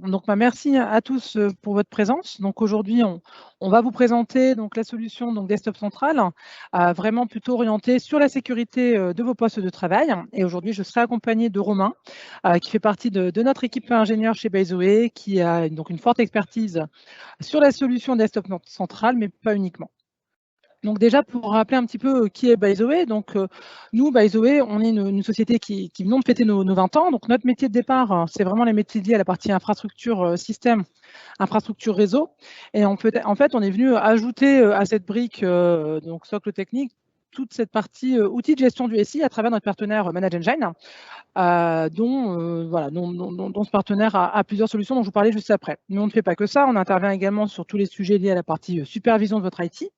Donc, merci à tous pour votre présence. Donc, aujourd'hui, on va vous présenter donc, la solution donc, Desktop Central, vraiment plutôt orientée sur la sécurité de vos postes de travail. Et aujourd'hui, je serai accompagnée de Romain, qui fait partie de notre équipe ingénieur chez ByTheWay, qui a donc une forte expertise sur la solution Desktop Central, mais pas uniquement. Donc déjà, pour rappeler un petit peu qui est ByTheWay, donc nous, ByTheWay, on est une société qui venons de fêter nos 20 ans. Donc notre métier de départ, c'est vraiment les métiers liés à la partie infrastructure système, infrastructure réseau. Et en fait, on est venu ajouter à cette brique, donc socle technique, toute cette partie outils de gestion du SI à travers notre partenaire Manage Engine, dont ce partenaire a plusieurs solutions dont je vous parlais juste après. Mais on ne fait pas que ça, on intervient également sur tous les sujets liés à la partie supervision de votre IT,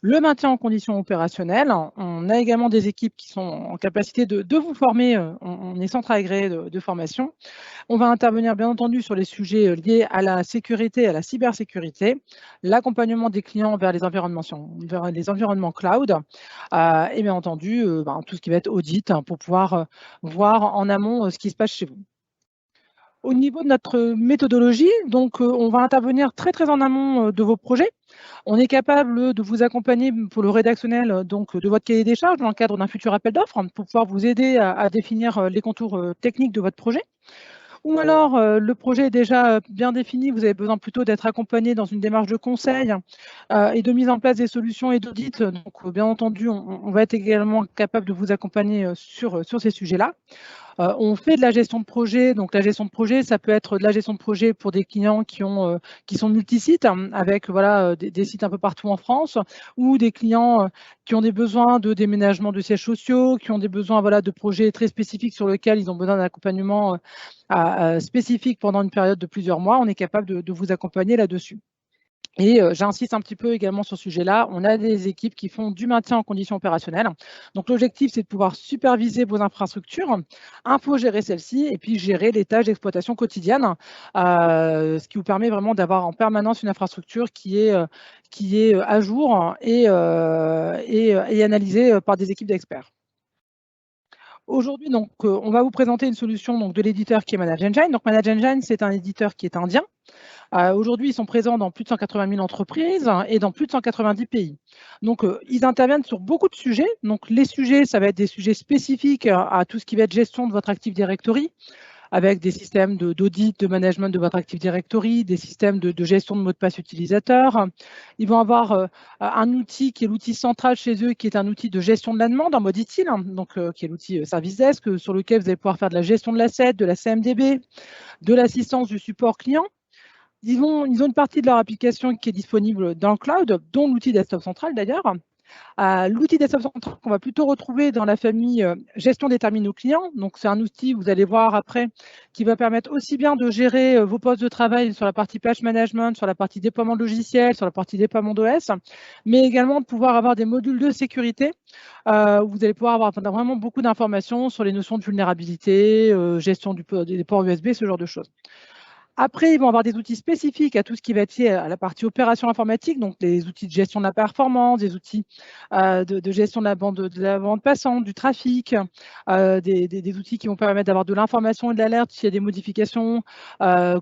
le maintien en conditions opérationnelles. On a également des équipes qui sont en capacité de vous former. On est centre agréé de formation. On va intervenir bien entendu sur les sujets liés à la sécurité, à la cybersécurité, l'accompagnement des clients vers les environnements cloud et bien entendu tout ce qui va être audit pour pouvoir voir en amont ce qui se passe chez vous. Au niveau de notre méthodologie, donc on va intervenir très en amont de vos projets. On est capable de vous accompagner pour le rédactionnel donc, de votre cahier des charges dans le cadre d'un futur appel d'offres pour pouvoir vous aider à définir les contours techniques de votre projet. Ou alors, le projet est déjà bien défini, vous avez besoin plutôt d'être accompagné dans une démarche de conseil et de mise en place des solutions et d'audit. Donc, bien entendu, on va être également capable de vous accompagner sur ces sujets-là. On fait de la gestion de projet. Donc, la gestion de projet, ça peut être de la gestion de projet pour des clients qui sont multisites, avec des sites un peu partout en France, ou des clients qui ont des besoins de déménagement de sièges sociaux, qui ont des besoins de projets très spécifiques sur lesquels ils ont besoin d'un accompagnement spécifique pendant une période de plusieurs mois. On est capable de vous accompagner là-dessus. Et j'insiste un petit peu également sur ce sujet-là, on a des équipes qui font du maintien en conditions opérationnelles. Donc l'objectif, c'est de pouvoir superviser vos infrastructures, infogérer celles-ci et puis gérer les tâches d'exploitation quotidiennes, ce qui vous permet vraiment d'avoir en permanence une infrastructure qui est à jour et analysée par des équipes d'experts. Aujourd'hui, donc, on va vous présenter une solution donc, de l'éditeur qui est Manage Engine. Donc, Manage Engine, c'est un éditeur qui est indien. Aujourd'hui, ils sont présents dans plus de 180 000 entreprises et dans plus de 190 pays. Donc, ils interviennent sur beaucoup de sujets. Donc, les sujets, ça va être des sujets spécifiques à tout ce qui va être gestion de votre Active Directory, avec des systèmes d'audit, de management de votre Active Directory, des systèmes de gestion de mots de passe utilisateurs. Ils vont avoir un outil qui est l'outil central chez eux, qui est un outil de gestion de la demande en mode ITIL, donc qui est l'outil Service Desk, sur lequel vous allez pouvoir faire de la gestion de l'asset, de la CMDB, de l'assistance du support client. Ils ont une partie de leur application qui est disponible dans le cloud, dont l'outil Desktop Central d'ailleurs. L'outil Desktop Central qu'on va plutôt retrouver dans la famille gestion des terminaux clients. Donc, c'est un outil, vous allez voir après, qui va permettre aussi bien de gérer vos postes de travail sur la partie patch management, sur la partie déploiement de logiciels, sur la partie déploiement d'OS, mais également de pouvoir avoir des modules de sécurité où vous allez pouvoir avoir vraiment beaucoup d'informations sur les notions de vulnérabilité, gestion des ports USB, ce genre de choses. Après, ils vont avoir des outils spécifiques à tout ce qui va être lié à la partie opération informatique, donc les outils de gestion de la performance, des outils de gestion de la bande passante, du trafic, des outils qui vont permettre d'avoir de l'information et de l'alerte s'il y a des modifications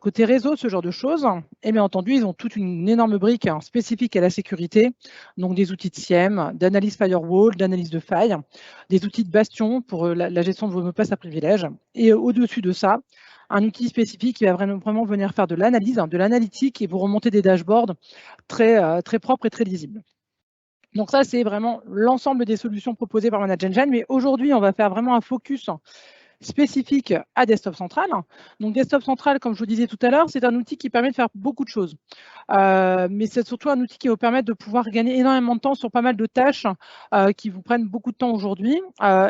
côté réseau, ce genre de choses. Et bien entendu, ils ont toute une énorme brique spécifique à la sécurité, donc des outils de SIEM, d'analyse firewall, d'analyse de failles, des outils de bastion pour la gestion de vos mots de passe à privilèges. Et au-dessus de ça, un outil spécifique qui va vraiment venir faire de l'analyse, de l'analytique et vous remonter des dashboards très propres et très lisibles. Donc ça, c'est vraiment l'ensemble des solutions proposées par Manage Engine. Mais aujourd'hui, on va faire vraiment un focus spécifique à Desktop Central. Donc Desktop Central, comme je vous disais tout à l'heure, c'est un outil qui permet de faire beaucoup de choses. Mais c'est surtout un outil qui va vous permettre de pouvoir gagner énormément de temps sur pas mal de tâches qui vous prennent beaucoup de temps aujourd'hui.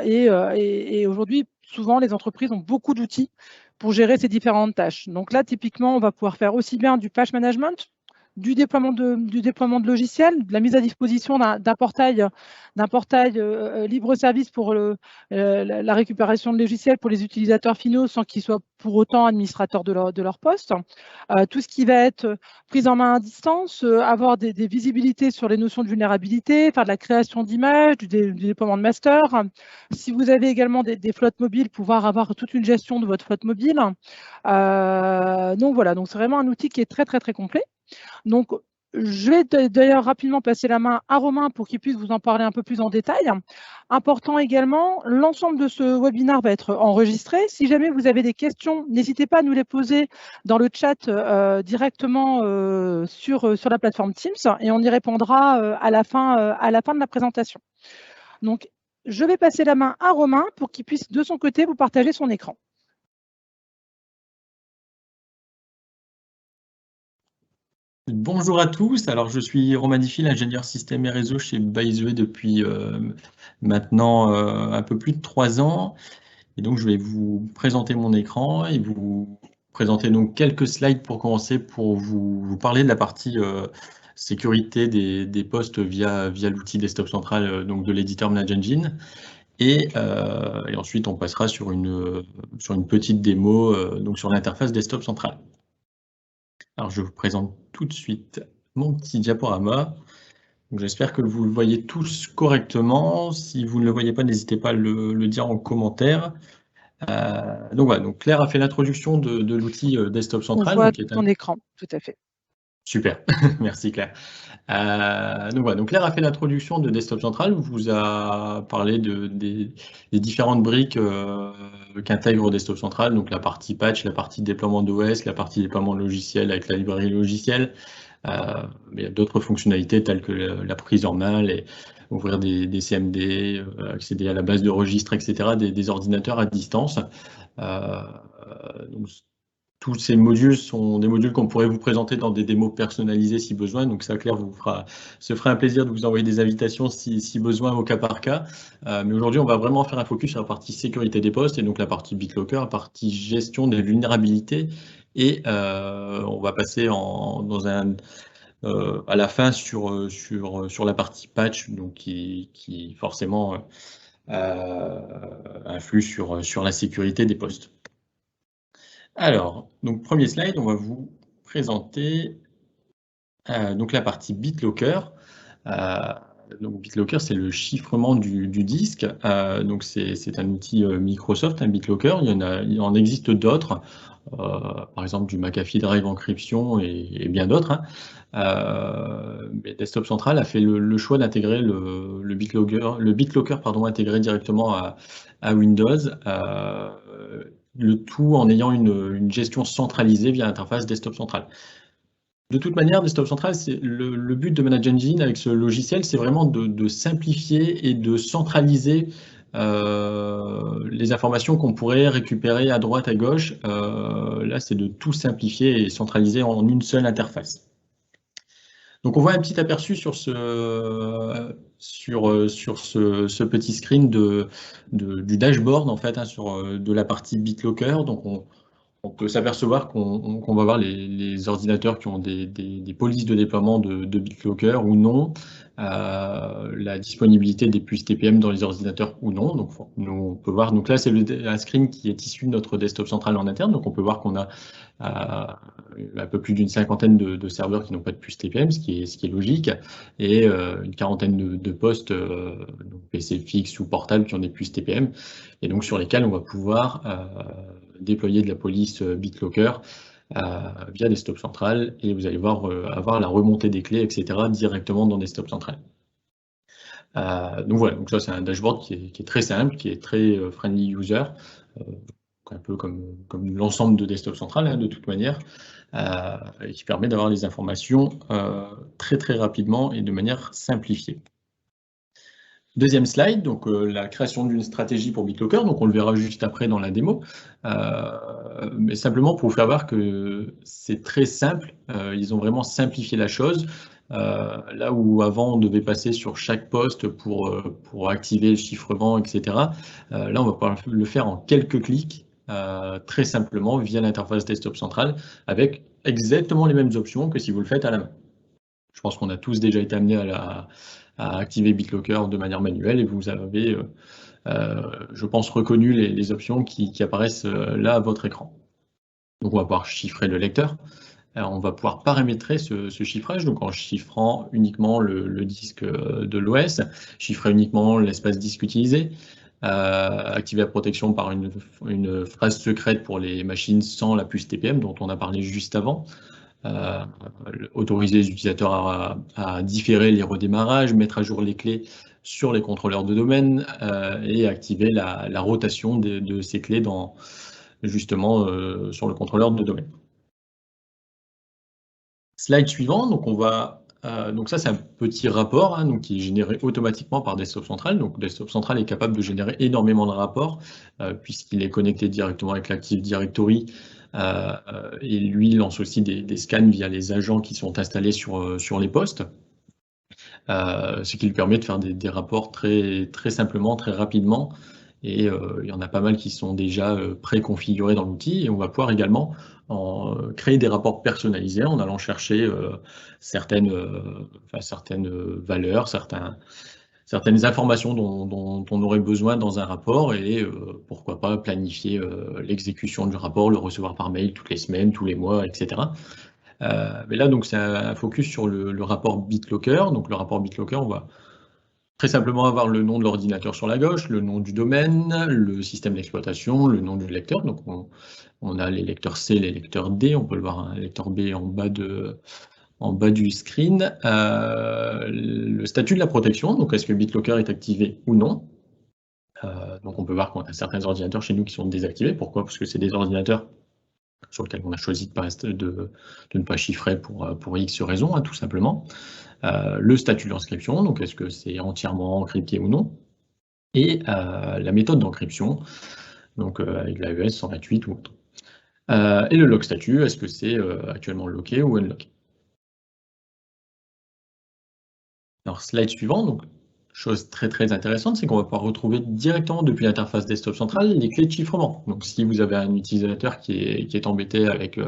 Et aujourd'hui, souvent, les entreprises ont beaucoup d'outils pour gérer ces différentes tâches. Donc là, typiquement, on va pouvoir faire aussi bien du patch management du déploiement de logiciels, de la mise à disposition d'un portail libre service pour la récupération de logiciels pour les utilisateurs finaux sans qu'ils soient pour autant administrateurs de leur poste. Tout ce qui va être prise en main à distance, avoir des visibilités sur les notions de vulnérabilité, faire de la création d'images, du déploiement de master. Si vous avez également des flottes mobiles, pouvoir avoir toute une gestion de votre flotte mobile. Donc voilà, donc c'est vraiment un outil qui est très, très, très complet. Donc, je vais d'ailleurs rapidement passer la main à Romain pour qu'il puisse vous en parler un peu plus en détail. Important également, l'ensemble de ce webinaire va être enregistré. Si jamais vous avez des questions, n'hésitez pas à nous les poser dans le chat directement sur la plateforme Teams et on y répondra à la fin de la présentation. Donc, je vais passer la main à Romain pour qu'il puisse de son côté vous partager son écran. Bonjour à tous, alors je suis Romain Diffil, ingénieur système et réseau chez By The Way depuis maintenant un peu plus de 3 ans. Et donc je vais vous présenter mon écran et vous présenter donc quelques slides pour commencer pour vous parler de la partie sécurité des postes via l'outil Desktop Central donc de l'éditeur ManageEngine. Et ensuite on passera sur une petite démo donc sur l'interface Desktop Central. Alors, je vous présente tout de suite mon petit diaporama. J'espère que vous le voyez tous correctement. Si vous ne le voyez pas, n'hésitez pas à le dire en commentaire. Donc voilà, donc Claire a fait l'introduction de l'outil Desktop Central. On voit ton écran, tout à fait. Super, merci Claire. Donc voilà, donc Claire a fait l'introduction de Desktop Central, vous a parlé des différentes briques qu'intègre Desktop Central, donc la partie patch, la partie déploiement d'OS, la partie déploiement logiciel avec la librairie logicielle. Mais il y a d'autres fonctionnalités telles que la prise en main, ouvrir des CMD, accéder à la base de registres, etc., des ordinateurs à distance. Donc, tous ces modules sont des modules qu'on pourrait vous présenter dans des démos personnalisées si besoin. Donc ça, Claire se fera un plaisir de vous envoyer des invitations si besoin au cas par cas. Mais aujourd'hui, on va vraiment faire un focus sur la partie sécurité des postes et donc la partie BitLocker, la partie gestion des vulnérabilités. Et on va passer à la fin sur la partie patch, donc qui forcément influe sur la sécurité des postes. Alors, donc premier slide, on va vous présenter donc la partie BitLocker. Donc BitLocker, c'est le chiffrement du disque. Donc c'est un outil Microsoft, un BitLocker. Il en existe d'autres, par exemple du McAfee Drive Encryption et bien d'autres. Mais Desktop Central a fait le choix d'intégrer le BitLocker intégré directement à Windows. Le tout en ayant une gestion centralisée via l'interface Desktop Central. De toute manière, Desktop Central, le but de ManageEngine avec ce logiciel, c'est vraiment de simplifier et de centraliser les informations qu'on pourrait récupérer à droite, à gauche. Là, c'est de tout simplifier et centraliser en une seule interface. Donc, on voit un petit aperçu sur ce petit screen du dashboard, en fait, de la partie BitLocker. Donc, on peut s'apercevoir qu'on va voir les ordinateurs qui ont des polices de déploiement de BitLocker ou non, la disponibilité des puces TPM dans les ordinateurs ou non. Donc, on peut voir. Donc là, c'est un screen qui est issu de notre Desktop Central en interne. Donc, on peut voir qu'on a un peu plus d'une cinquantaine de serveurs qui n'ont pas de puce TPM, ce qui est logique, et une quarantaine de postes, donc PC fixe ou portable, qui ont des puces TPM, et donc sur lesquels on va pouvoir déployer de la police BitLocker via Desktop Central, et vous allez voir avoir la remontée des clés, etc., directement dans Desktop Central. Donc voilà, donc ça c'est un dashboard qui est très simple, qui est très friendly user, un peu comme l'ensemble de Desktop Central, hein, de toute manière, et qui permet d'avoir les informations très très rapidement et de manière simplifiée. Deuxième slide, donc la création d'une stratégie pour BitLocker, donc on le verra juste après dans la démo, mais simplement pour vous faire voir que c'est très simple, ils ont vraiment simplifié la chose. Là où avant on devait passer sur chaque poste pour activer le chiffrement, etc. Là on va pouvoir le faire en quelques clics, très simplement via l'interface Desktop Central, avec exactement les mêmes options que si vous le faites à la main. Je pense qu'on a tous déjà été amenés à activer BitLocker de manière manuelle, et vous avez, je pense, reconnu les options qui apparaissent là à votre écran. Donc on va pouvoir chiffrer le lecteur. Alors, on va pouvoir paramétrer ce chiffrage, donc en chiffrant uniquement le disque de l'OS, chiffrer uniquement l'espace disque utilisé, activer la protection par une phrase secrète pour les machines sans la puce TPM dont on a parlé juste avant, autoriser les utilisateurs à différer les redémarrages, mettre à jour les clés sur les contrôleurs de domaine et activer la rotation de ces clés justement sur le contrôleur de domaine. Slide suivant, donc ça c'est un petit rapport donc qui est généré automatiquement par Desktop Central. Donc Desktop Central est capable de générer énormément de rapports puisqu'il est connecté directement avec l'Active Directory et lui lance aussi des scans via les agents qui sont installés sur les postes, ce qui lui permet de faire des rapports très, très simplement, très rapidement. Et il y en a pas mal qui sont déjà préconfigurés dans l'outil, et on va pouvoir également créer des rapports personnalisés en allant chercher certaines valeurs, certaines informations dont on aurait besoin dans un rapport, et pourquoi pas planifier l'exécution du rapport, le recevoir par mail toutes les semaines, tous les mois, etc. Mais là, donc, c'est un focus sur le rapport BitLocker. Donc, le rapport BitLocker, on va très simplement avoir le nom de l'ordinateur sur la gauche, le nom du domaine, le système d'exploitation, le nom du lecteur. Donc on a les lecteurs C, les lecteurs D, on peut le voir, un lecteur B en bas du screen. Le statut de la protection, donc est-ce que BitLocker est activé ou non. Donc on peut voir qu'on a certains ordinateurs chez nous qui sont désactivés. Pourquoi? Parce que c'est des ordinateurs sur lesquels on a choisi de ne pas chiffrer pour X raisons, tout simplement. Le statut d'inscription, donc est-ce que c'est entièrement encrypté ou non, et la méthode d'encryption, donc avec l'AES 128 ou autre. Et le lock statut, est-ce que c'est actuellement locké ou unlocké. Alors, slide suivant, donc chose très très intéressante, c'est qu'on va pouvoir retrouver directement depuis l'interface Desktop Central les clés de chiffrement. Donc si vous avez un utilisateur qui est embêté avec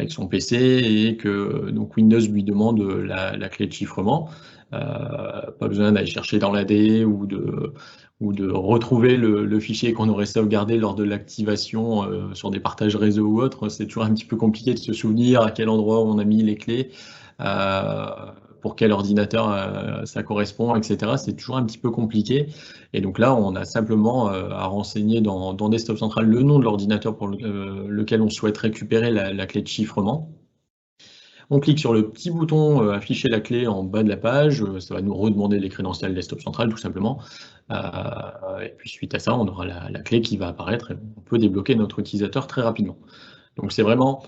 son PC et que donc Windows lui demande la clé de chiffrement, pas besoin d'aller chercher dans l'AD ou de retrouver le fichier qu'on aurait sauvegardé lors de l'activation sur des partages réseau ou autre. C'est toujours un petit peu compliqué de se souvenir à quel endroit on a mis les clés. Pour quel ordinateur ça correspond, etc. C'est toujours un petit peu compliqué. Et donc là, on a simplement à renseigner dans Desktop Central le nom de l'ordinateur pour lequel on souhaite récupérer la clé de chiffrement. On clique sur le petit bouton afficher la clé en bas de la page. Ça va nous redemander les crédentials Desktop Central, tout simplement. Et puis suite à ça, on aura la clé qui va apparaître et on peut débloquer notre utilisateur très rapidement. Donc c'est vraiment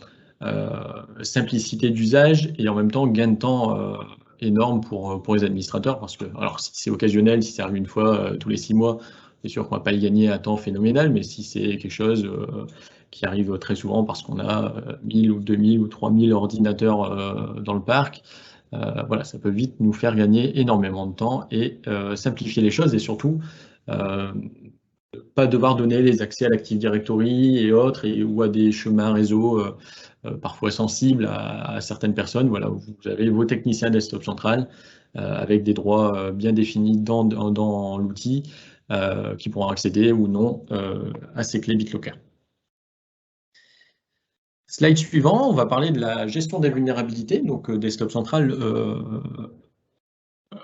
simplicité d'usage et en même temps gain de temps énorme pour les administrateurs, parce que, alors si c'est occasionnel, si ça arrive une fois tous les 6 mois, c'est sûr qu'on ne va pas y gagner un temps phénoménal, mais si c'est quelque chose qui arrive très souvent parce qu'on a 1000 ou 2000 ou 3000 ordinateurs dans le parc, voilà, ça peut vite nous faire gagner énormément de temps et simplifier les choses, et surtout pas devoir donner les accès à l'Active Directory et autres, ou à des chemins réseau parfois sensibles à certaines personnes. Voilà, vous avez vos techniciens Desktop Central avec des droits bien définis dans l'outil qui pourront accéder ou non à ces clés BitLocker. Slide suivant, on va parler de la gestion des vulnérabilités. Donc Desktop Central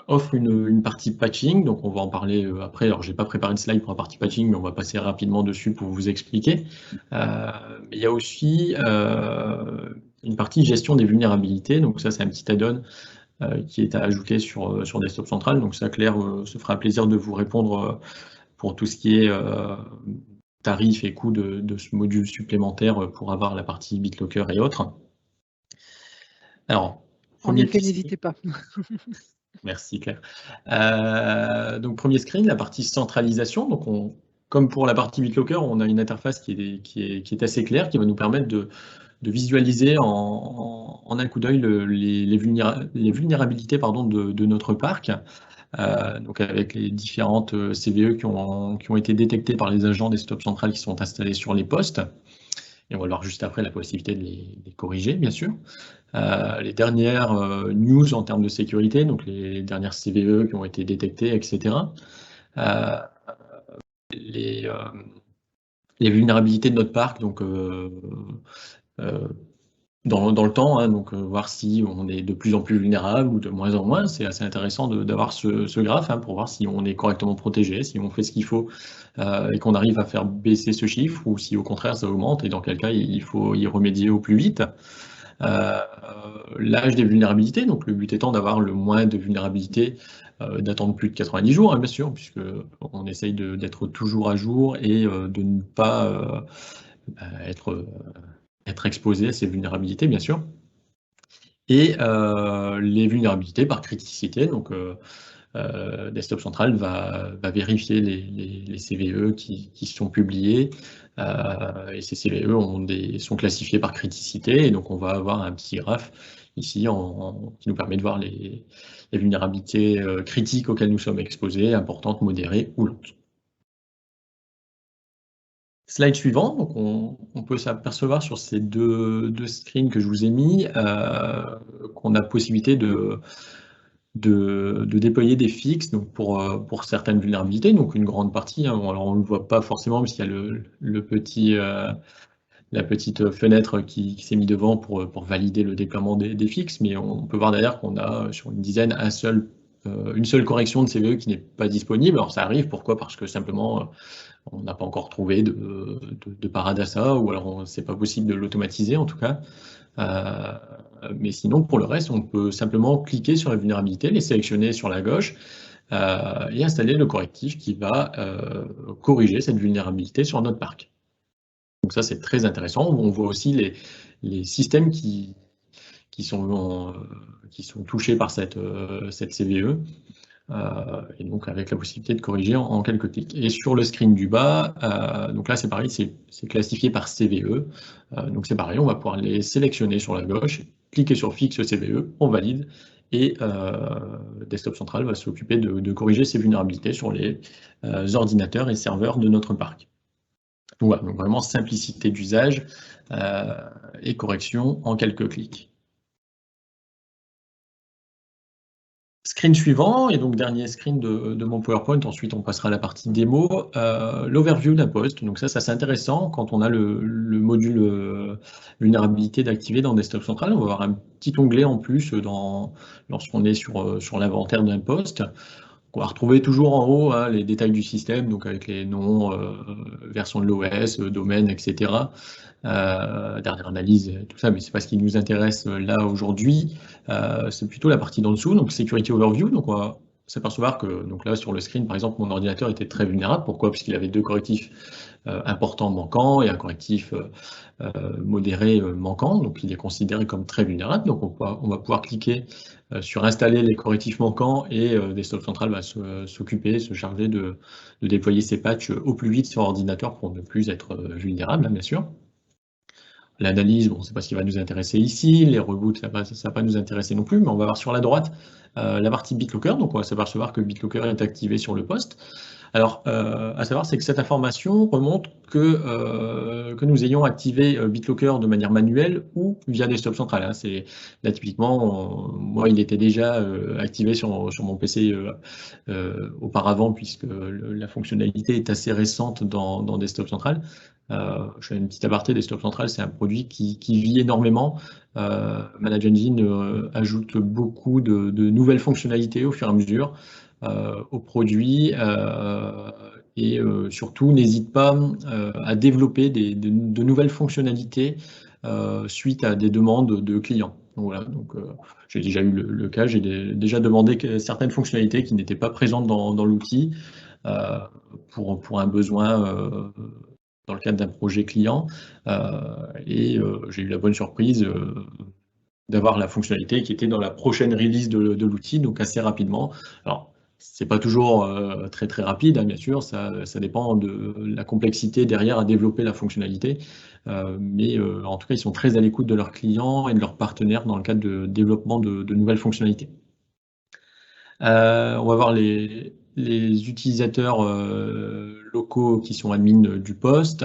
offre une partie patching, donc on va en parler après. Alors, je n'ai pas préparé de slide pour la partie patching, mais on va passer rapidement dessus pour vous expliquer. Mais il y a aussi une partie gestion des vulnérabilités, donc ça, c'est un petit add-on qui est à ajouter sur Desktop Central. Donc ça, Claire se fera plaisir de vous répondre pour tout ce qui est tarifs et coûts de ce module supplémentaire pour avoir la partie BitLocker et autres. Alors, premier cas, n'hésitez pas. Merci Claire. Donc premier screen, la partie centralisation. Donc comme pour la partie BitLocker, on a une interface qui est assez claire, qui va nous permettre de visualiser en un coup d'œil les vulnérabilités de notre parc. Donc avec les différentes CVE qui ont été détectées par les agents Desktop Central qui sont installés sur les postes. Et on va voir juste après la possibilité de les corriger, bien sûr. les dernières news en termes de sécurité, donc les dernières CVE qui ont été détectées, etc. Les vulnérabilités de notre parc, donc dans le temps, hein, donc voir si on est de plus en plus vulnérable ou de moins en moins. C'est assez intéressant d'avoir ce graphe, hein, pour voir si on est correctement protégé, si on fait ce qu'il faut et qu'on arrive à faire baisser ce chiffre, ou si au contraire ça augmente et dans quel cas il faut y remédier au plus vite. L'âge des vulnérabilités, donc le but étant d'avoir le moins de vulnérabilités d'attendre plus de 90 jours, hein, bien sûr, puisque on essaye d'être toujours à jour et de ne pas être exposé à ces vulnérabilités, bien sûr. Et les vulnérabilités par criticité, donc Desktop Central va vérifier les CVE qui sont publiés, et ces CVE sont classifiés par criticité, et donc on va avoir un petit graphe ici qui nous permet de voir les vulnérabilités critiques auxquelles nous sommes exposés, importantes, modérées ou lentes. Slide suivant, donc on peut s'apercevoir sur ces deux screens que je vous ai mis qu'on a possibilité de déployer des fixes, donc pour certaines vulnérabilités, donc une grande partie, hein. Alors on ne le voit pas forcément parce qu'il y a la petite fenêtre qui s'est mise devant pour valider le déploiement des fixes, mais on peut voir d'ailleurs qu'on a sur une dizaine une seule correction de CVE qui n'est pas disponible. Alors ça arrive, pourquoi? Parce que simplement on n'a pas encore trouvé de parade à ça, ou alors c'est pas possible de l'automatiser en tout cas. Mais sinon, pour le reste, on peut simplement cliquer sur la vulnérabilité, les sélectionner sur la gauche et installer le correctif qui va corriger cette vulnérabilité sur notre parc. Donc ça, c'est très intéressant. On voit aussi les systèmes qui sont touchés par cette CVE. Et donc avec la possibilité de corriger en quelques clics. Et sur le screen du bas, donc là c'est pareil, c'est classifié par CVE. Donc c'est pareil, on va pouvoir les sélectionner sur la gauche, cliquer sur fixe CVE, on valide, et Desktop Central va s'occuper de corriger ces vulnérabilités sur les ordinateurs et serveurs de notre parc. Donc voilà, donc vraiment simplicité d'usage et correction en quelques clics. Screen suivant, et donc dernier screen de mon PowerPoint, ensuite on passera à la partie démo, l'overview d'un poste. Donc ça c'est intéressant quand on a le module vulnérabilité d'activer dans Desktop Central. On va avoir un petit onglet en plus lorsqu'on est sur l'inventaire d'un poste. On va retrouver toujours en haut, hein, les détails du système, donc avec les noms, version de l'OS, domaine, etc. Dernière analyse, tout ça, mais c'est pas ce qui nous intéresse là aujourd'hui. C'est plutôt la partie d'en dessous, donc Security Overview. Donc on va s'apercevoir que donc là sur le screen, par exemple, mon ordinateur était très vulnérable. Pourquoi? Parce qu'il avait deux correctifs importants manquants et un correctif modéré manquant, donc il est considéré comme très vulnérable. Donc on va pouvoir cliquer sur installer les correctifs manquants, et Desktop Central va se charger de déployer ces patchs au plus vite sur ordinateur pour ne plus être vulnérable, hein, bien sûr. L'analyse, bon, c'est pas ce qui va nous intéresser ici. Les reboots, ça va pas nous intéresser non plus, mais on va voir sur la droite la partie BitLocker. Donc on va s'apercevoir que BitLocker est activé sur le poste. Alors, à savoir, c'est que cette information remonte que nous ayons activé BitLocker de manière manuelle ou via Desktop Central, hein. Là, typiquement, moi, il était déjà activé sur mon PC auparavant, puisque la fonctionnalité est assez récente dans Desktop Central. Je fais une petite aparté, Desktop Central, c'est un produit qui vit énormément. Manage Engine ajoute beaucoup de nouvelles fonctionnalités au fur et à mesure au produit, et surtout n'hésite pas à développer de nouvelles fonctionnalités suite à des demandes de clients. Donc, voilà, donc j'ai déjà eu le cas, j'ai déjà demandé certaines fonctionnalités qui n'étaient pas présentes dans l'outil pour un besoin dans le cadre d'un projet client, et j'ai eu la bonne surprise d'avoir la fonctionnalité qui était dans la prochaine release de l'outil, donc assez rapidement. Alors, c'est pas toujours très très rapide, hein, bien sûr, ça dépend de la complexité derrière à développer la fonctionnalité, mais en tout cas, ils sont très à l'écoute de leurs clients et de leurs partenaires dans le cadre de développement de nouvelles fonctionnalités. On va voir les utilisateurs locaux qui sont admins du poste.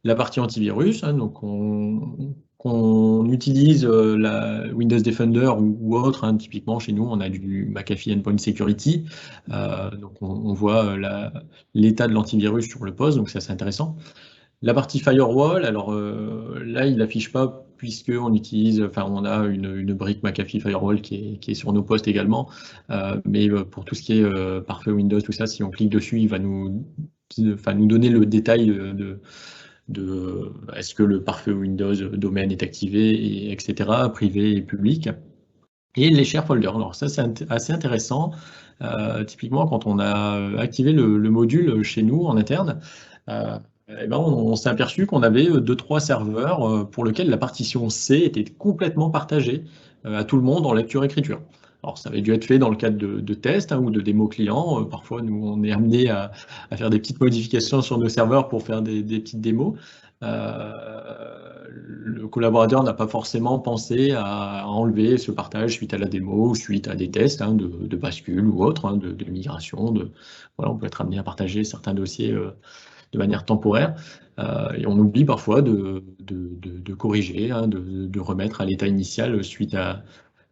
La partie antivirus, hein, donc qu'on qu'on utilise la Windows Defender ou autre, hein. Typiquement chez nous on a du McAfee Endpoint Security, donc on voit l'état de l'antivirus sur le poste, donc ça c'est intéressant. La partie firewall, alors là il n'affiche pas puisqu'on utilise, enfin on a une brique McAfee Firewall qui est sur nos postes également, mais pour tout ce qui est pare-feu Windows, tout ça, si on clique dessus, il va nous donner le détail de est-ce que le pare-feu Windows domaine est activé, et, etc., privé et public. Et les share folders, alors ça c'est assez intéressant. Typiquement quand on a activé le module chez nous en interne, eh ben, on s'est aperçu qu'on avait 2-3 serveurs pour lesquels la partition C était complètement partagée à tout le monde en lecture-écriture. Alors ça avait dû être fait dans le cadre de tests, hein, ou de démos clients. Parfois, nous, on est amené à faire des petites modifications sur nos serveurs pour faire des petites démos. Le collaborateur n'a pas forcément pensé à enlever ce partage suite à la démo ou suite à des tests, hein, de bascule ou autre, hein, de migration. Voilà, on peut être amené à partager certains dossiers de manière temporaire, et on oublie parfois de corriger, hein, de remettre à l'état initial suite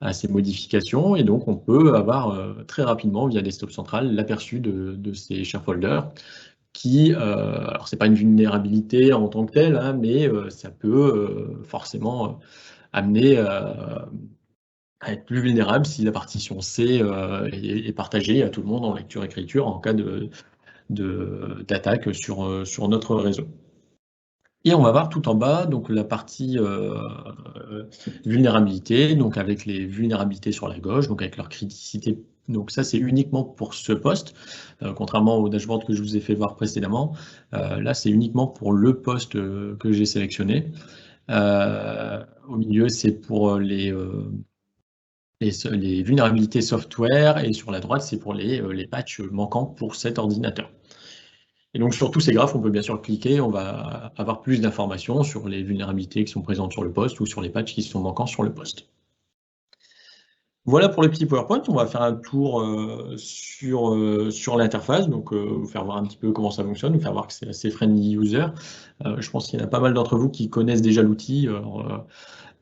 à ces modifications, et donc on peut avoir très rapidement via Desktop Central l'aperçu de ces shareholders qui, alors c'est pas une vulnérabilité en tant que telle, hein, mais ça peut forcément amener à être plus vulnérable si la partition C est partagée à tout le monde en lecture-écriture en cas d'attaque sur notre réseau. Et on va voir tout en bas donc la partie vulnérabilité, donc avec les vulnérabilités sur la gauche, donc avec leur criticité. Donc ça c'est uniquement pour ce poste, contrairement au dashboard que je vous ai fait voir précédemment. Là c'est uniquement pour le poste que j'ai sélectionné. Au milieu c'est pour les vulnérabilités software, et sur la droite c'est pour les patchs manquants pour cet ordinateur. Et donc sur tous ces graphes, on peut bien sûr cliquer, on va avoir plus d'informations sur les vulnérabilités qui sont présentes sur le poste ou sur les patchs qui sont manquants sur le poste. Voilà pour le petit PowerPoint, on va faire un tour sur l'interface, donc vous faire voir un petit peu comment ça fonctionne, vous faire voir que c'est assez friendly user. Je pense qu'il y en a pas mal d'entre vous qui connaissent déjà l'outil.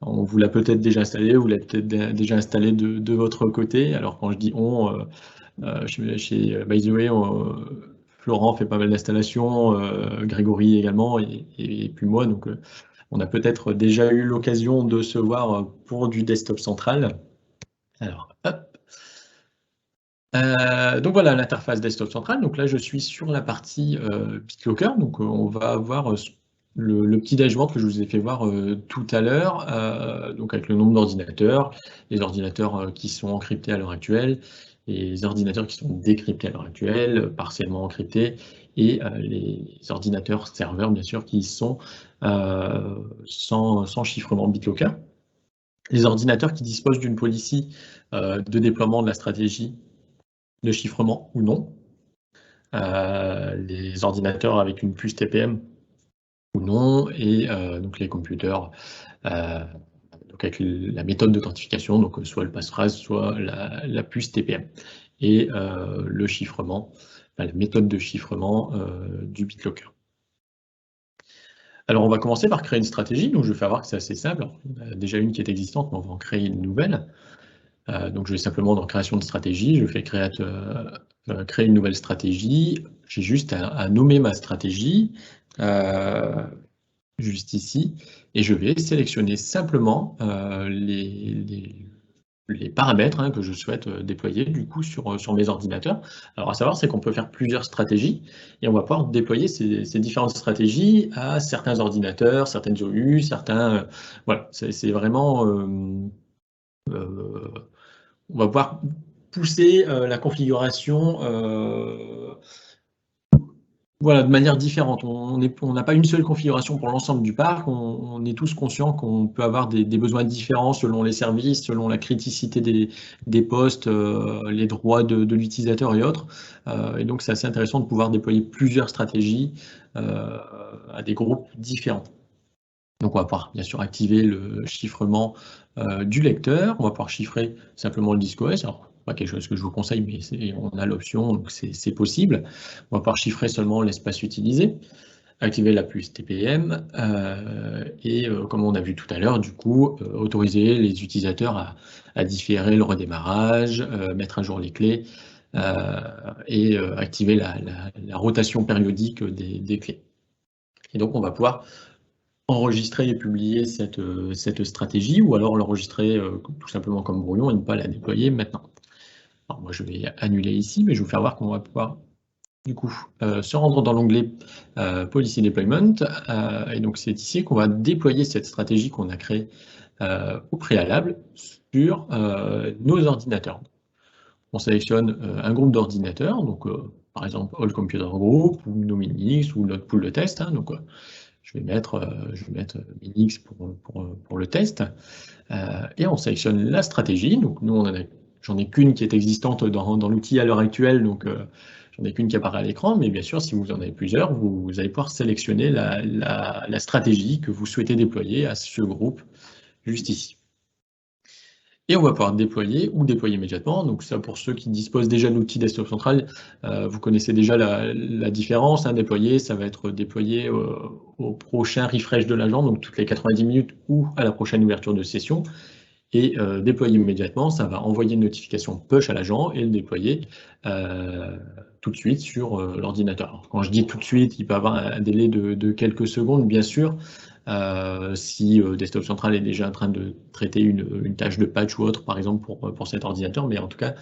On vous l'a peut-être déjà installé, vous l'avez peut-être déjà installé de votre côté. Alors quand je dis on, chez By the Way, Florent fait pas mal d'installations, Grégory également, et puis moi. Donc, on a peut-être déjà eu l'occasion de se voir pour du desktop central. Alors, hop. Donc voilà l'interface desktop central. Donc là, je suis sur la partie BitLocker. Donc, on va avoir le petit dashboard que je vous ai fait voir tout à l'heure, donc avec le nombre d'ordinateurs, les ordinateurs qui sont encryptés à l'heure actuelle, les ordinateurs qui sont décryptés à l'heure actuelle, partiellement encryptés, et les ordinateurs serveurs, bien sûr, qui sont sans chiffrement BitLocker. Les ordinateurs qui disposent d'une policy de déploiement de la stratégie de chiffrement ou non. Les ordinateurs avec une puce TPM ou non, et donc les computers donc avec la méthode d'authentification, donc soit le passphrase, soit la puce TPM, et le chiffrement, la méthode de chiffrement du BitLocker. Alors on va commencer par créer une stratégie, donc je vais faire voir que c'est assez simple. On a déjà une qui est existante, mais on va en créer une nouvelle. Donc je vais simplement dans création de stratégie, je fais créer une nouvelle stratégie, j'ai juste à nommer ma stratégie, juste ici, et je vais sélectionner simplement les paramètres, hein, que je souhaite déployer du coup sur mes ordinateurs. Alors à savoir, c'est qu'on peut faire plusieurs stratégies, et on va pouvoir déployer ces différentes stratégies à certains ordinateurs, certaines OU, certains... voilà, c'est vraiment... on va pouvoir pousser la configuration voilà, de manière différente. On n'a pas une seule configuration pour l'ensemble du parc. On est tous conscients qu'on peut avoir des besoins différents selon les services, selon la criticité des postes, les droits de l'utilisateur et autres. Et donc, c'est assez intéressant de pouvoir déployer plusieurs stratégies à des groupes différents. Donc, on va pouvoir bien sûr activer le chiffrement du lecteur. On va pouvoir chiffrer simplement le disque OS. Alors, pas quelque chose que je vous conseille, mais on a l'option, donc c'est possible. On va pouvoir chiffrer seulement l'espace utilisé. activer la puce TPM et comme on a vu tout à l'heure, du coup, autoriser les utilisateurs à différer le redémarrage, mettre à jour les clés et activer la rotation périodique des clés. Et donc, on va pouvoir enregistrer et publier cette stratégie ou alors l'enregistrer tout simplement comme brouillon et ne pas la déployer maintenant. Alors moi, je vais annuler ici, mais je vais vous faire voir qu'on va pouvoir du coup se rendre dans l'onglet Policy Deployment. Et donc, c'est ici qu'on va déployer cette stratégie qu'on a créée au préalable sur nos ordinateurs. On sélectionne un groupe d'ordinateurs, donc par exemple All Computer Group ou Nominix ou notre pool de test. Hein, donc, je vais mettre Minix pour le test. Et on sélectionne la stratégie. Donc nous, j'en ai qu'une qui est existante dans l'outil à l'heure actuelle, donc j'en ai qu'une qui apparaît à l'écran, mais bien sûr, si vous en avez plusieurs, vous allez pouvoir sélectionner la stratégie que vous souhaitez déployer à ce groupe juste ici. Et on va pouvoir déployer ou déployer immédiatement. Donc ça, pour ceux qui disposent déjà de l'outil Desktop Central, vous connaissez déjà la différence. Hein. Déployer, ça va être déployé au prochain refresh de l'agent, donc toutes les 90 minutes ou à la prochaine ouverture de session. Et déployer immédiatement, ça va envoyer une notification push à l'agent et le déployer tout de suite sur l'ordinateur. Quand je dis tout de suite, il peut y avoir un délai de quelques secondes, bien sûr. Si Desktop Central est déjà en train de traiter une tâche de patch ou autre, par exemple, pour cet ordinateur, mais en tout cas,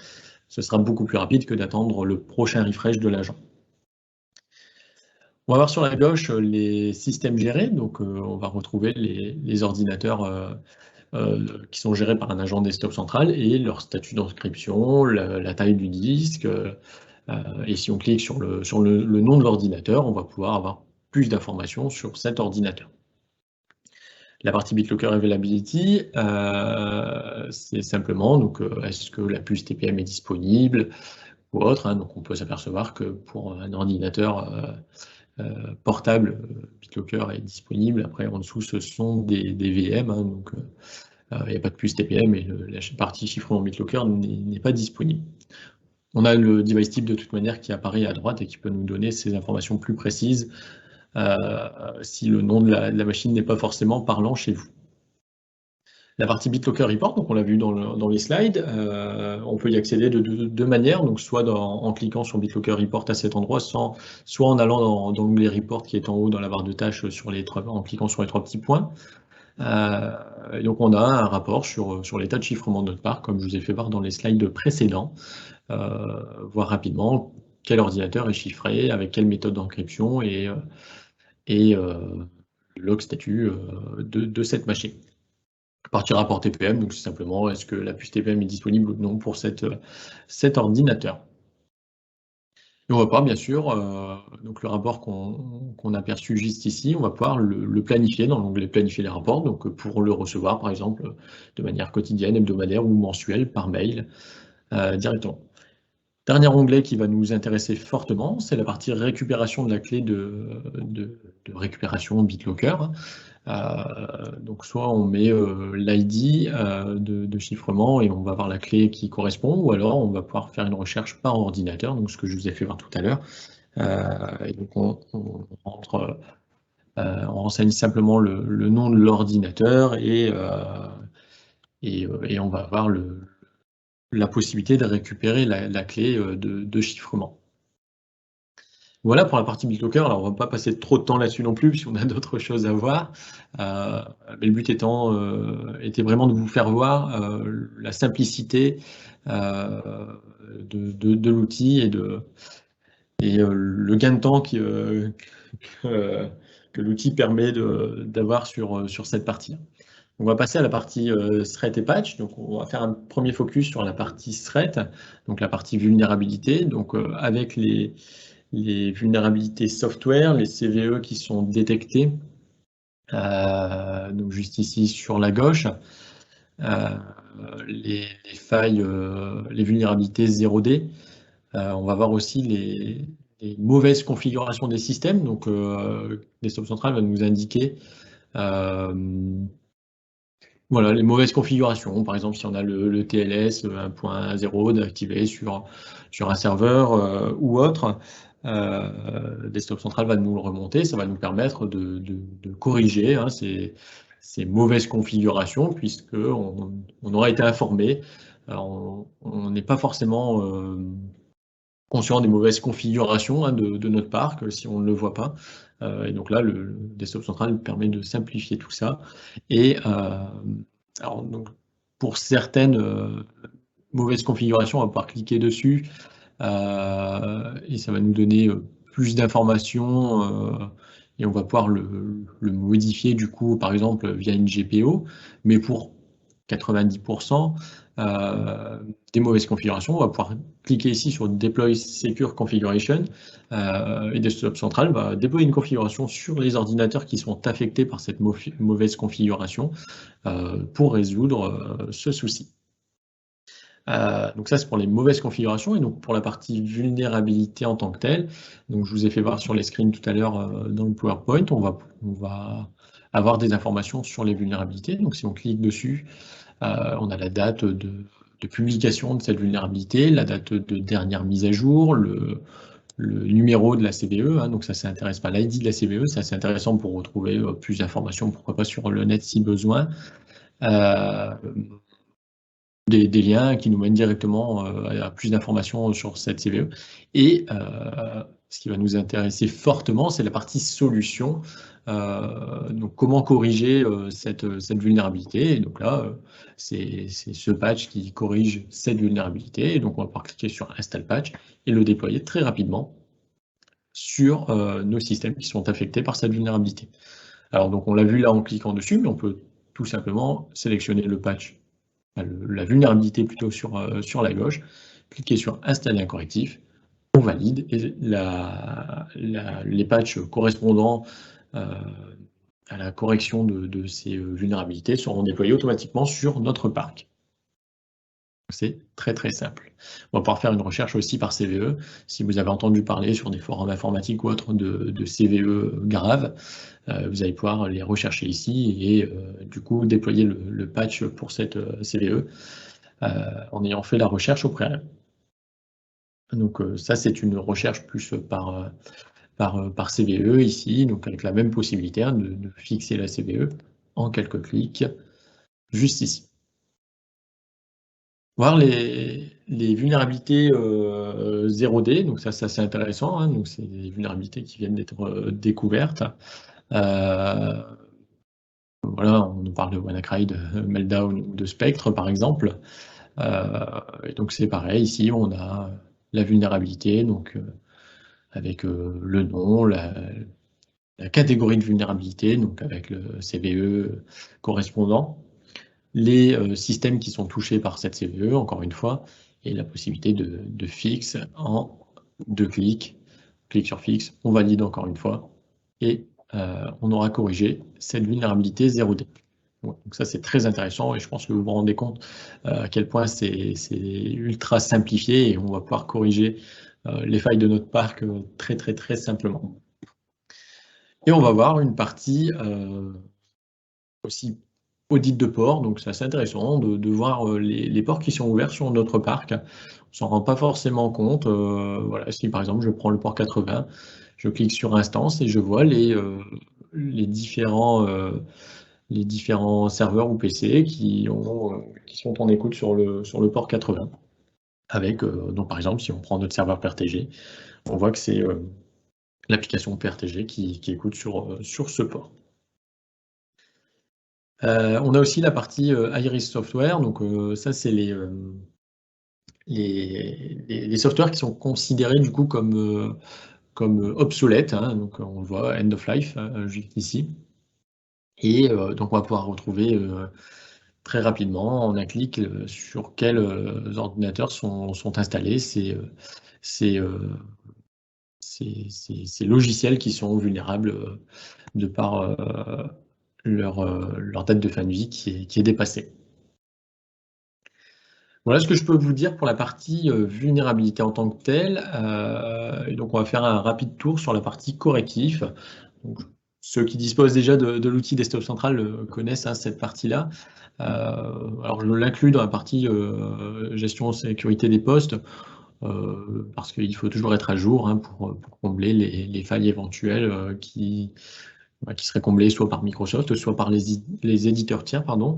ce sera beaucoup plus rapide que d'attendre le prochain refresh de l'agent. On va voir sur la gauche les systèmes gérés, donc on va retrouver les ordinateurs qui sont gérés par un agent Desktop Central et leur statut d'encryption, la taille du disque, et si on clique sur le nom de l'ordinateur, on va pouvoir avoir plus d'informations sur cet ordinateur. La partie BitLocker Availability, c'est simplement, donc, est-ce que la puce TPM est disponible ou autre, hein, donc on peut s'apercevoir que pour un ordinateur portable, BitLocker est disponible. Après, en dessous, ce sont des VM, hein, donc il n'y a pas de puce TPM et la partie chiffrement BitLocker n'est pas disponible. On a le device type de toute manière qui apparaît à droite et qui peut nous donner ces informations plus précises si le nom de la machine n'est pas forcément parlant chez vous. La partie BitLocker Report, donc on l'a vu dans les slides, on peut y accéder de deux manières, donc soit en cliquant sur BitLocker Report à cet endroit, soit en allant dans l'onglet Report qui est en haut dans la barre de tâches en cliquant sur les trois petits points. Et donc on a un rapport sur l'état de chiffrement de notre part, comme je vous ai fait voir dans les slides précédents, voir rapidement quel ordinateur est chiffré, avec quelle méthode d'encryption et le log statut de cette machine. Partie rapport TPM, donc c'est simplement est-ce que la puce TPM est disponible ou non pour cet ordinateur. Et on va pouvoir bien sûr, donc le rapport qu'on a aperçu juste ici, on va pouvoir le planifier dans l'onglet planifier les rapports, donc pour le recevoir par exemple de manière quotidienne, hebdomadaire ou mensuelle par mail directement. Dernier onglet qui va nous intéresser fortement, c'est la partie récupération de la clé de récupération BitLocker. Donc soit on met l'ID de chiffrement et on va avoir la clé qui correspond, ou alors on va pouvoir faire une recherche par ordinateur, donc ce que je vous ai fait voir tout à l'heure. Et donc on renseigne simplement le nom de l'ordinateur et on va avoir la possibilité de récupérer la clé de chiffrement. Voilà pour la partie BitLocker. Alors, on ne va pas passer trop de temps là-dessus non plus, puisqu'on a d'autres choses à voir. Mais le but était vraiment de vous faire voir la simplicité de l'outil et le gain de temps que l'outil permet d'avoir sur cette partie. On va passer à la partie threat et patch. Donc, on va faire un premier focus sur la partie threat, donc la partie vulnérabilité. Donc, avec les vulnérabilités software, les CVE qui sont détectées, donc juste ici sur la gauche, les failles, les vulnérabilités 0D. On va voir aussi les mauvaises configurations des systèmes. Donc, Desktop Central va nous indiquer voilà, les mauvaises configurations. Par exemple, si on a le TLS 1.0 d'activer sur un serveur ou autre. Desktop Central va nous le remonter, ça va nous permettre de corriger hein, ces mauvaises configurations, puisqu'on aura été informé. Alors, on n'est pas forcément conscient des mauvaises configurations hein, de notre parc, si on ne le voit pas. Et donc là, le Desktop Central permet de simplifier tout ça. Et alors, donc, pour certaines mauvaises configurations, on va pouvoir cliquer dessus et ça va nous donner plus d'informations et on va pouvoir le modifier du coup, par exemple, via une GPO. Mais pour 90% des mauvaises configurations, on va pouvoir cliquer ici sur Deploy Secure Configuration et Desktop Central va déployer une configuration sur les ordinateurs qui sont affectés par cette mauvaise configuration pour résoudre ce souci. Donc ça, c'est pour les mauvaises configurations. Et donc pour la partie vulnérabilité en tant que telle, donc je vous ai fait voir sur les screens tout à l'heure dans le PowerPoint, on va avoir des informations sur les vulnérabilités. Donc si on clique dessus, on a la date de publication de cette vulnérabilité, la date de dernière mise à jour, le numéro de la CVE, hein, donc ça s'intéresse pas, l'ID de la CVE, c'est assez intéressant pour retrouver plus d'informations, pourquoi pas sur le net si besoin. Des liens qui nous mènent directement à plus d'informations sur cette CVE. Et ce qui va nous intéresser fortement, c'est la partie solution. Donc, comment corriger cette vulnérabilité. Et donc là, c'est ce patch qui corrige cette vulnérabilité. Et donc, on va pouvoir cliquer sur Install Patch et le déployer très rapidement sur nos systèmes qui sont affectés par cette vulnérabilité. Alors, donc, on l'a vu là en cliquant dessus, mais on peut tout simplement sélectionner le patch, la vulnérabilité plutôt sur la gauche, cliquer sur Installer un correctif, on valide et les patchs correspondant à la correction de ces vulnérabilités seront déployés automatiquement sur notre parc. C'est très très simple. On va pouvoir faire une recherche aussi par CVE. Si vous avez entendu parler sur des forums informatiques ou autres de CVE graves, vous allez pouvoir les rechercher ici et du coup déployer le patch pour cette CVE en ayant fait la recherche au préalable. Donc ça, c'est une recherche plus par CVE ici, donc avec la même possibilité hein, de fixer la CVE en quelques clics, juste ici. Voir les vulnérabilités 0D, donc ça c'est assez intéressant, hein, donc c'est des vulnérabilités qui viennent d'être découvertes. Voilà, on nous parle de WannaCry, de Meltdown ou de Spectre par exemple. Et donc c'est pareil, ici on a la vulnérabilité, donc avec le nom, la catégorie de vulnérabilité, donc avec le CVE correspondant, les systèmes qui sont touchés par cette CVE, encore une fois, et la possibilité de fixe en 2 clics. Clic sur fixe, on valide encore une fois, et on aura corrigé cette vulnérabilité 0D. Donc ça, c'est très intéressant, et je pense que vous vous rendez compte à quel point c'est ultra simplifié, et on va pouvoir corriger les failles de notre parc très très très simplement. Et on va voir une partie aussi audit de port, donc c'est assez intéressant de voir les ports qui sont ouverts sur notre parc. On ne s'en rend pas forcément compte. Voilà, si par exemple je prends le port 80, je clique sur instance et je vois les différents serveurs ou PC qui sont en écoute sur le port 80. Avec, donc par exemple, si on prend notre serveur PRTG, on voit que c'est l'application PRTG qui écoute sur ce port. On a aussi la partie Iris Software, donc ça c'est les softwares qui sont considérés du coup comme obsolètes, hein, donc on le voit, end of life, juste ici. Et donc on va pouvoir retrouver très rapidement, en un clic, sur quels ordinateurs sont installés ces logiciels qui sont vulnérables de par leur date de fin de vie qui est dépassée. Voilà ce que je peux vous dire pour la partie vulnérabilité en tant que telle. Et donc on va faire un rapide tour sur la partie correctif. Donc, ceux qui disposent déjà de l'outil Desktop Central connaissent hein, cette partie-là. Alors je l'inclus dans la partie gestion sécurité des postes. parce qu'il faut toujours être à jour hein, pour combler les failles éventuelles qui seraient comblées soit par Microsoft, soit par les éditeurs tiers, pardon,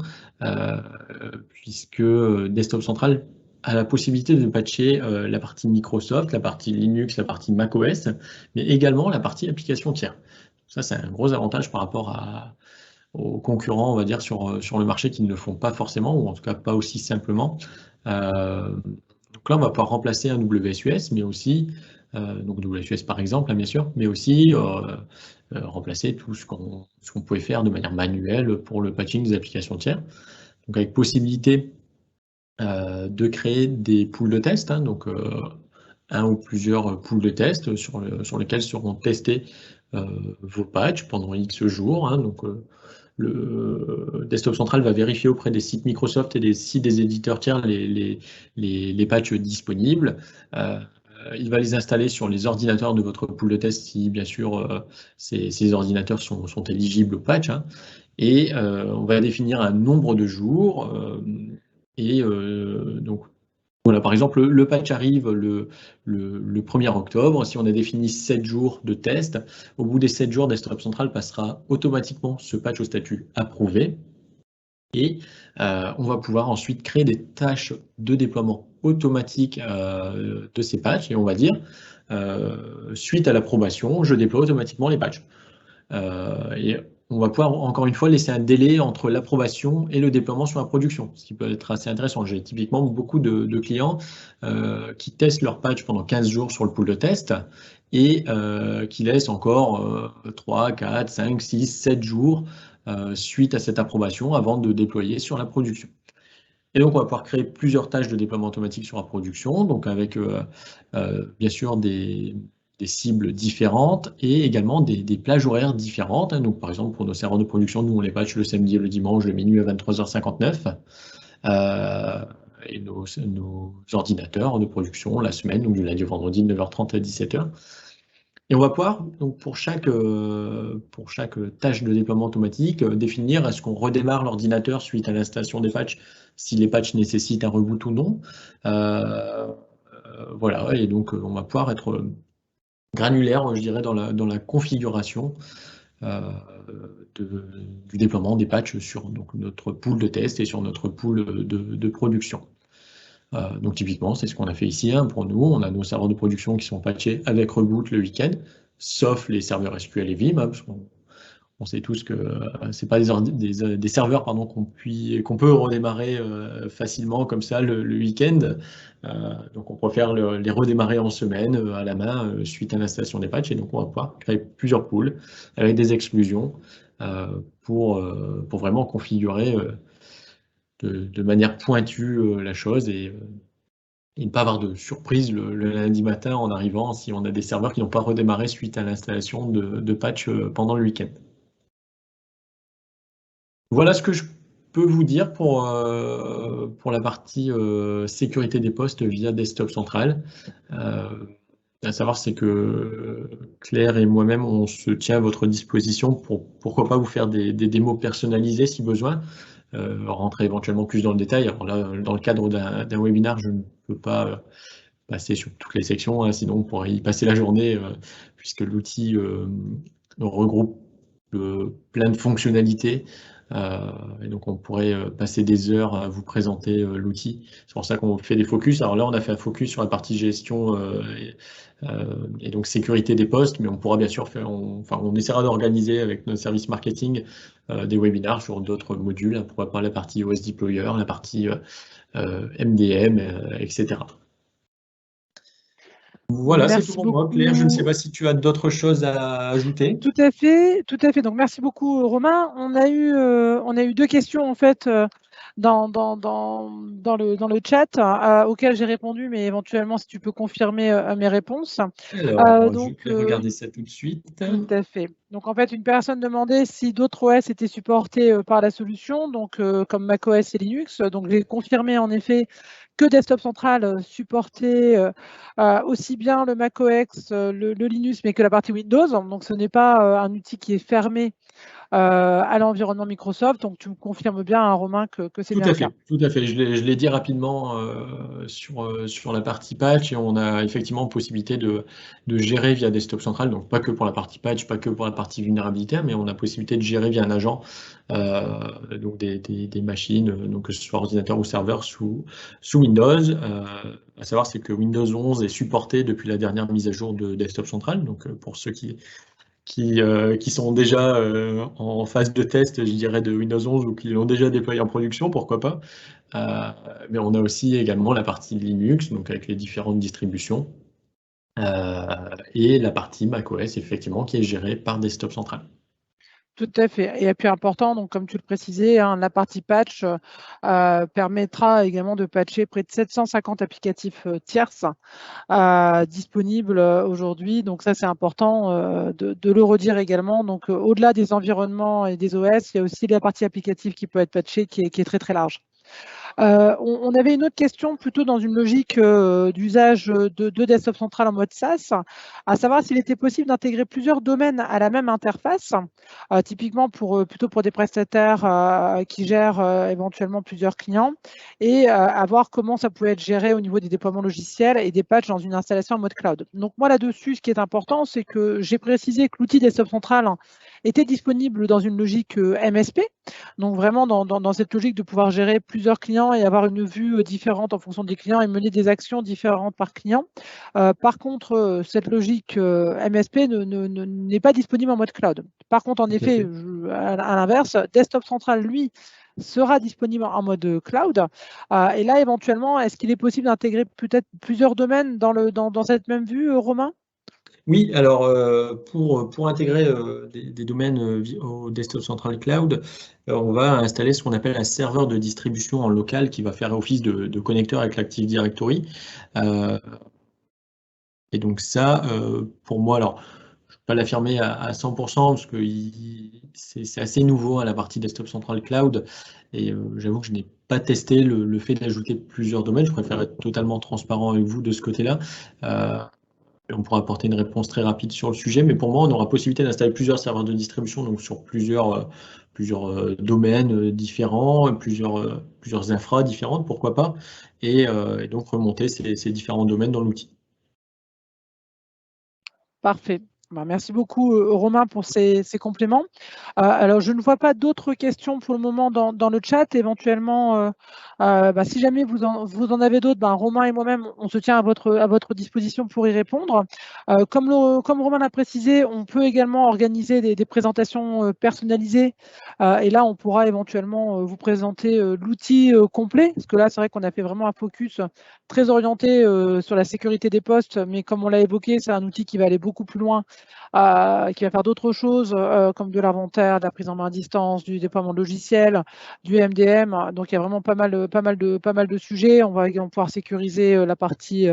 puisque Desktop Central a la possibilité de patcher la partie Microsoft, la partie Linux, la partie macOS, mais également la partie application tiers. Ça, c'est un gros avantage par rapport aux concurrents, on va dire, sur le marché qui ne le font pas forcément, ou en tout cas pas aussi simplement. Donc là, on va pouvoir remplacer un WSUS, mais aussi, donc WSUS par exemple, hein, bien sûr, mais aussi remplacer tout ce qu'on pouvait faire de manière manuelle pour le patching des applications tiers. Donc avec possibilité de créer des pools de tests, hein, donc un ou plusieurs pools de tests sur lesquels seront testés vos patchs pendant X jours. Hein, donc le Desktop Central va vérifier auprès des sites Microsoft et des sites des éditeurs tiers les patchs disponibles. Il va les installer sur les ordinateurs de votre pool de test si, bien sûr, ces ordinateurs sont éligibles au patch. Hein, et on va définir un nombre de jours. Donc, voilà, par exemple, le patch arrive le 1er octobre. Si on a défini 7 jours de test, au bout des 7 jours, Desktop Central passera automatiquement ce patch au statut approuvé. Et on va pouvoir ensuite créer des tâches de déploiement automatique de ces patchs. Et on va dire, suite à l'approbation, je déploie automatiquement les patchs. Et on va pouvoir, encore une fois, laisser un délai entre l'approbation et le déploiement sur la production, ce qui peut être assez intéressant. J'ai typiquement beaucoup de clients qui testent leur patch pendant 15 jours sur le pool de test et qui laissent encore 3, 4, 5, 6, 7 jours suite à cette approbation avant de déployer sur la production. Et donc, on va pouvoir créer plusieurs tâches de déploiement automatique sur la production, donc avec bien sûr des cibles différentes et également des plages horaires différentes. Hein. Donc, par exemple, pour nos serveurs de production, nous, on les patch le samedi et le dimanche de minuit à 23h59. Et nos ordinateurs de production la semaine, donc du lundi au vendredi de 9h30 à 17h. Et on va pouvoir, donc pour chaque tâche de déploiement automatique, définir est-ce qu'on redémarre l'ordinateur suite à l'installation des patchs, si les patchs nécessitent un reboot ou non. Voilà, et donc on va pouvoir être granulaire, je dirais, dans la configuration du déploiement des patchs sur donc, notre pool de test et sur notre pool de production. Donc typiquement, c'est ce qu'on a fait ici. Hein, pour nous, on a nos serveurs de production qui sont patchés avec reboot le week-end, sauf les serveurs SQL et Vim, hein, parce qu'on sait tous que ce n'est pas des serveurs qu'on peut redémarrer facilement comme ça le week-end. Donc on préfère les redémarrer en semaine à la main suite à l'installation des patchs. Et donc on va pouvoir créer plusieurs pools avec des exclusions pour vraiment configurer de manière pointue la chose et ne pas avoir de surprise le lundi matin en arrivant si on a des serveurs qui n'ont pas redémarré suite à l'installation de patch pendant le week-end. Voilà ce que je peux vous dire pour la partie sécurité des postes via Desktop Central. À savoir, c'est que Claire et moi-même, on se tient à votre disposition pour pourquoi pas vous faire des démos personnalisées si besoin. Rentrer éventuellement plus dans le détail. Alors là, dans le cadre d'un webinaire, je ne peux pas passer sur toutes les sections, hein, sinon on pourrait y passer la journée, puisque l'outil regroupe plein de fonctionnalités. Et donc on pourrait passer des heures à vous présenter l'outil. C'est pour ça qu'on fait des focus. Alors là, on a fait un focus sur la partie gestion et donc sécurité des postes, mais on pourra bien sûr faire, on essaiera d'organiser avec notre service marketing des webinars sur d'autres modules, hein, pourquoi pas la partie OS Deployer, la partie MDM, etc. Voilà, c'est tout pour moi, Claire. Je ne sais pas si tu as d'autres choses à ajouter. Tout à fait, tout à fait. Donc merci beaucoup, Romain. On a eu deux questions en fait dans le chat auxquelles j'ai répondu, mais éventuellement si tu peux confirmer mes réponses. Alors, donc, je vais regarder ça tout de suite. Tout à fait. Donc en fait, une personne demandait si d'autres OS étaient supportés par la solution, donc comme macOS et Linux. Donc j'ai confirmé en effet que Desktop Central supportait aussi bien le macOS, le Linux, mais que la partie Windows. Donc ce n'est pas un outil qui est fermé à l'environnement Microsoft. Donc, tu me confirmes bien, hein, Romain, que c'est bien le cas. Tout à fait. Je l'ai dit rapidement sur la partie patch, et on a effectivement possibilité de gérer via Desktop Central, donc pas que pour la partie patch, pas que pour la partie vulnérabilité, mais on a possibilité de gérer via un agent donc des machines, donc que ce soit ordinateur ou serveur sous Windows. À savoir, c'est que Windows 11 est supporté depuis la dernière mise à jour de Desktop Central. Donc pour ceux qui sont déjà en phase de test, je dirais, de Windows 11 ou qui l'ont déjà déployé en production, pourquoi pas. Mais on a aussi également la partie Linux, donc avec les différentes distributions, et la partie macOS, effectivement, qui est gérée par Desktop Central. Tout à fait. Et puis important, donc comme tu le précisais, hein, la partie patch permettra également de patcher près de 750 applicatifs tierces disponibles aujourd'hui. Donc ça, c'est important de le redire également. Donc au-delà des environnements et des OS, il y a aussi la partie applicative qui peut être patchée, qui est très très large. On avait une autre question plutôt dans une logique d'usage de Desktop Central en mode SaaS, à savoir s'il était possible d'intégrer plusieurs domaines à la même interface, typiquement plutôt pour des prestataires qui gèrent éventuellement plusieurs clients, et à voir comment ça pouvait être géré au niveau des déploiements logiciels et des patchs dans une installation en mode cloud. Donc moi là-dessus, ce qui est important, c'est que j'ai précisé que l'outil Desktop Central était disponible dans une logique MSP, donc vraiment dans cette logique de pouvoir gérer plusieurs clients et avoir une vue différente en fonction des clients et mener des actions différentes par client. Par contre, cette logique MSP n'est pas disponible en mode cloud. Par contre, en effet, à l'inverse, Desktop Central, lui, sera disponible en mode cloud. Et là, éventuellement, est-ce qu'il est possible d'intégrer peut-être plusieurs domaines dans cette même vue, Romain ? Oui, alors pour intégrer des domaines au Desktop Central Cloud, on va installer ce qu'on appelle un serveur de distribution en local qui va faire office de connecteur avec l'Active Directory. Et donc ça, pour moi, alors je ne peux pas l'affirmer à 100% parce que c'est assez nouveau à la partie Desktop Central Cloud, et j'avoue que je n'ai pas testé le fait d'ajouter plusieurs domaines. Je préfère être totalement transparent avec vous de ce côté-là. On pourra apporter une réponse très rapide sur le sujet, mais pour moi, on aura possibilité d'installer plusieurs serveurs de distribution, donc sur plusieurs domaines différents, plusieurs infras différentes, pourquoi pas, et donc remonter ces différents domaines dans l'outil. Parfait. Merci beaucoup, Romain, pour ces compléments. Alors, je ne vois pas d'autres questions pour le moment dans le chat. Éventuellement, si jamais vous en avez d'autres, Romain et moi-même, on se tient à votre disposition pour y répondre. Comme Romain l'a précisé, on peut également organiser des présentations personnalisées. Et là, on pourra éventuellement vous présenter l'outil complet. Parce que là, c'est vrai qu'on a fait vraiment un focus très orienté sur la sécurité des postes. Mais comme on l'a évoqué, c'est un outil qui va aller beaucoup plus loin, qui va faire d'autres choses comme de l'inventaire, de la prise en main à distance, du déploiement de logiciels, du MDM. Donc il y a vraiment pas mal de sujets. On va pouvoir sécuriser la partie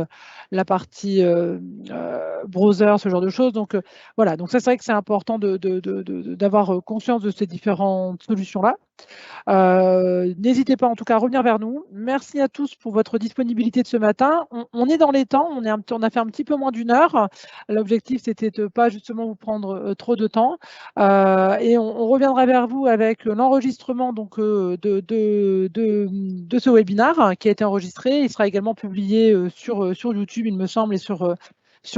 browser, ce genre de choses. Donc voilà, donc ça c'est vrai que c'est important d'avoir conscience de ces différentes solutions-là. N'hésitez pas en tout cas à revenir vers nous. Merci à tous pour votre disponibilité de ce matin. On est dans les temps, on a fait un petit peu moins d'une heure. L'objectif, c'était de ne pas justement vous prendre trop de temps. Et on reviendra vers vous avec l'enregistrement donc, de ce webinaire qui a été enregistré. Il sera également publié sur YouTube, il me semble, et sur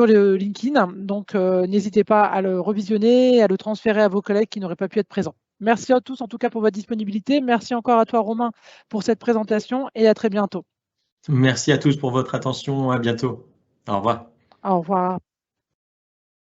le LinkedIn. Donc, n'hésitez pas à le revisionner, à le transférer à vos collègues qui n'auraient pas pu être présents. Merci à tous en tout cas pour votre disponibilité. Merci encore à toi, Romain, pour cette présentation et à très bientôt. Merci à tous pour votre attention. À bientôt. Au revoir. Au revoir.